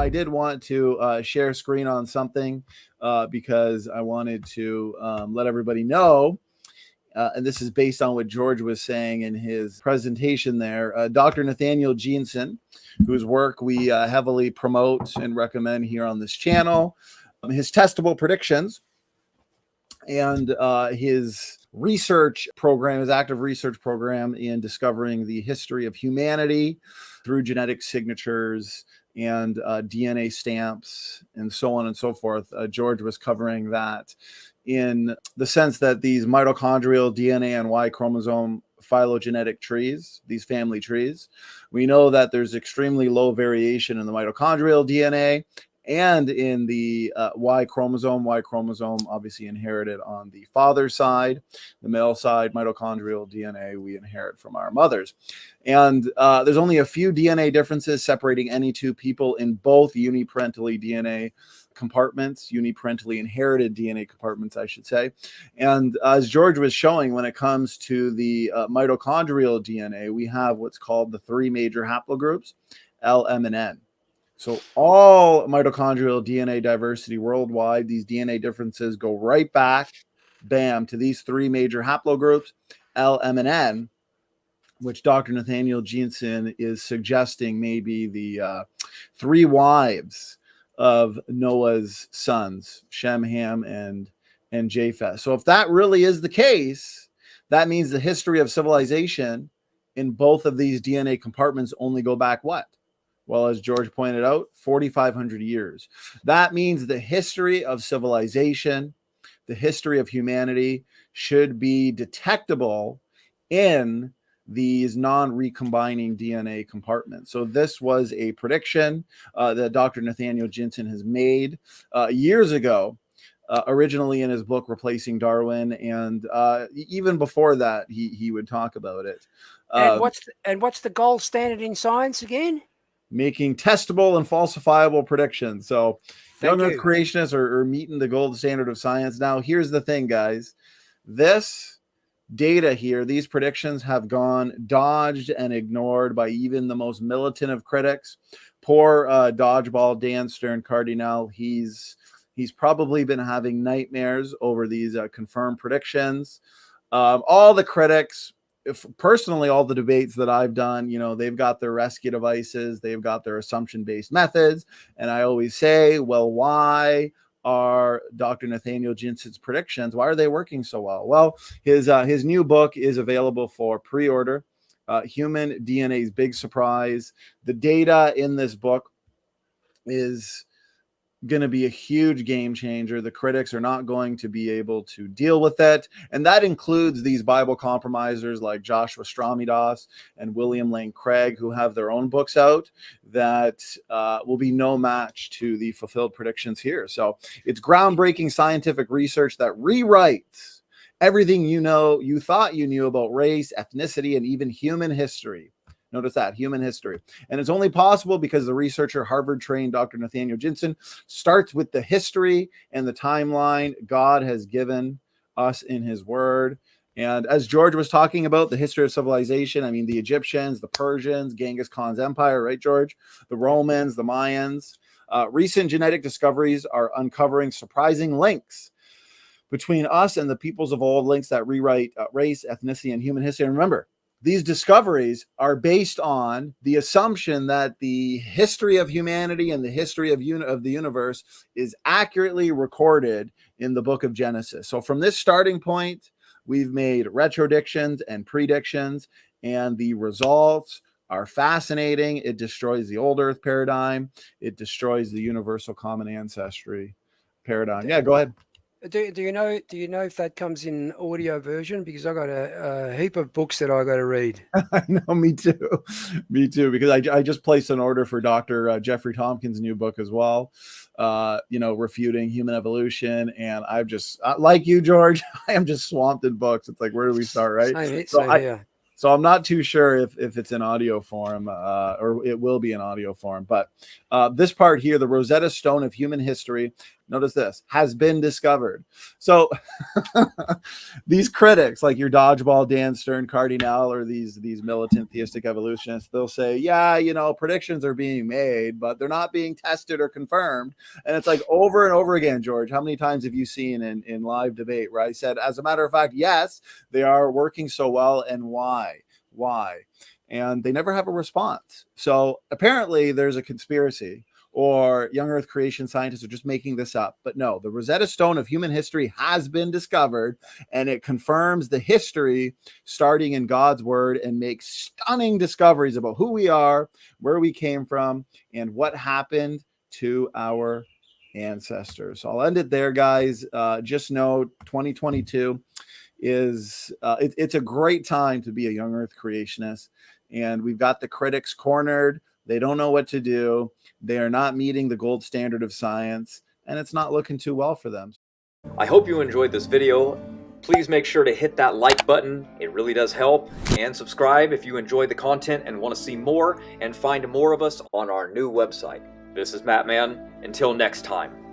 I did want to share screen on something because I wanted to let everybody know. And this is based on what George was saying in his presentation there. Dr. Nathaniel Jeanson, whose work we heavily promote and recommend here on this channel, his testable predictions and his research program, his active research program in discovering the history of humanity through genetic signatures and DNA stamps and so on and so forth. George was covering that in the sense that these mitochondrial DNA and Y chromosome phylogenetic trees, these family trees, we know that there's extremely low variation in the mitochondrial DNA and in the Y chromosome obviously inherited on the father's side. The male side, mitochondrial DNA, we inherit from our mothers. And there's only a few DNA differences separating any two people in both uniparentally DNA compartments, uniparentally inherited DNA compartments, I should say. And as George was showing, when it comes to the mitochondrial DNA, we have what's called the three major haplogroups, L, M, and N. So all mitochondrial DNA diversity worldwide, these DNA differences go right back, bam, to these three major haplogroups, L, M, and N, which Dr. Nathaniel Jeanson is suggesting may be the three wives of Noah's sons, Shem, Ham, and Japheth. So if that really is the case, that means the history of civilization in both of these DNA compartments only go back what? Well, as George pointed out, 4,500 years. That means the history of civilization, the history of humanity should be detectable in these non-recombining DNA compartments. So this was a prediction that Dr. Nathaniel Jeanson has made years ago, originally in his book, Replacing Darwin. And even before that, he would talk about it. And what's the gold standard in science again? Making testable and falsifiable predictions. So Young Earth Creationists are meeting the gold standard of science. Now, here's the thing, guys. This data here, these predictions have gone dodged and ignored by even the most militant of critics. Poor dodgeball Dan Stern Cardinal. He's probably been having nightmares over these confirmed predictions. All the critics, personally, all the debates that I've done, you know, they've got their rescue devices, they've got their assumption-based methods. And I always say, well, why are Dr. Nathaniel Jeanson's predictions, why are they working so well? Well, his new book is available for pre-order, Human DNA's Big Surprise. The data in this book is going to be a huge game changer. The critics are not going to be able to deal with it. And that includes these Bible compromisers like Joshua Stramidas and William Lane Craig, who have their own books out that will be no match to the fulfilled predictions here. So it's groundbreaking scientific research that rewrites everything you thought you knew about race, ethnicity, and even human history. Notice that, human history. And it's only possible because the researcher, Harvard-trained Dr. Nathaniel Jeanson, starts with the history and the timeline God has given us in his word. And as George was talking about the history of civilization, I mean, the Egyptians, the Persians, Genghis Khan's empire, right, George? The Romans, the Mayans. Recent genetic discoveries are uncovering surprising links between us and the peoples of old, links that rewrite race, ethnicity, and human history. And remember, these discoveries are based on the assumption that the history of humanity and the history of the universe is accurately recorded in the book of Genesis. So from this starting point, we've made retrodictions and predictions, and the results are fascinating. It destroys the old Earth paradigm. It destroys the universal common ancestry paradigm. Yeah, go ahead. Do you know if that comes in audio version? Because I got a heap of books that I got to read. I know, me too, because I just placed an order for Dr. Jeffrey Tompkins' new book as well, refuting human evolution. And I've just, like you, George, I am just swamped in books. It's like, where do we start, right? So I'm not too sure if it's in audio form or it will be in audio form. But this part here, the Rosetta Stone of Human History, Notice this, has been discovered. So these critics like your dodgeball Dan Stern Cardinal or these militant theistic evolutionists, they'll say, yeah, you know, predictions are being made, but they're not being tested or confirmed. And it's like over and over again, George, how many times have you seen in live debate where I said, as a matter of fact, yes, they are working so well, and why? And they never have a response. So apparently there's a conspiracy, or young earth creation scientists are just making this up. But no, the Rosetta Stone of human history has been discovered, and it confirms the history starting in God's word and makes stunning discoveries about who we are, where we came from, and what happened to our ancestors. So I'll end it there, guys. Just know 2022 is it's a great time to be a young earth creationist, and we've got the critics cornered. They don't know what to do. They are not meeting the gold standard of science, and it's not looking too well for them. I hope you enjoyed this video. Please make sure to hit that like button. It really does help. And subscribe if you enjoyed the content and want to see more and find more of us on our new website. This is Matt Man. Until next time.